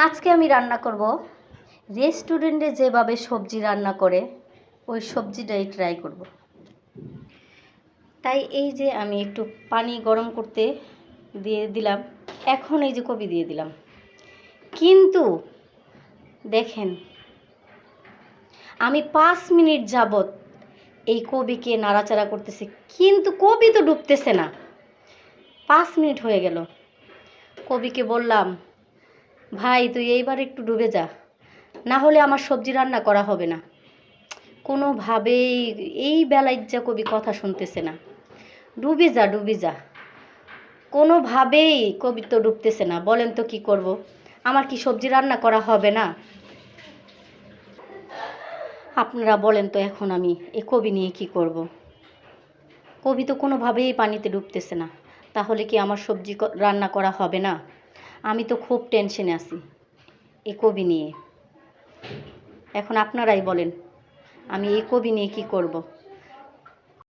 আজকে আমি রান্না করব রেস্টুরেন্টে যেভাবে সবজি রান্না করে ওই সবজিটাই ট্রাই করব। তাই এই যে আমি একটু পানি গরম করতে দিয়ে দিলাম, এখন এই যে কপি দিয়ে দিলাম। কিন্তু দেখেন, আমি 5 মিনিট যাবত এই কবিকে নাড়াচাড়া করতেছি, কিন্তু কবি তো ডুবতেছে না। 5 মিনিট হয়ে গেল। কবিকে বললাম, ভাই তুই এইবার একটু ডুবে যা, না হলে আমার সবজি রান্না করা হবে না। কোনোভাবেই এই বেলায় যা কবি কথা শুনতেছে না। ডুবে যা ডুবে যা, কোনোভাবেই কবি তো ডুবতেছে না। বলেন তো কি করব? আমার কি সবজি রান্না করা হবে না? আপনারা বলেন তো এখন আমি এ কবি নিয়ে কি করব? কবি তো কোনোভাবেই পানিতে ডুবতেছে না, তাহলে কি আমার সবজি রান্না করা হবে না? আমি তো খুব টেনশনে আছি এ কবি নিয়ে। এখন আপনারাই বলেন আমি এই কবি নিয়ে কি করব?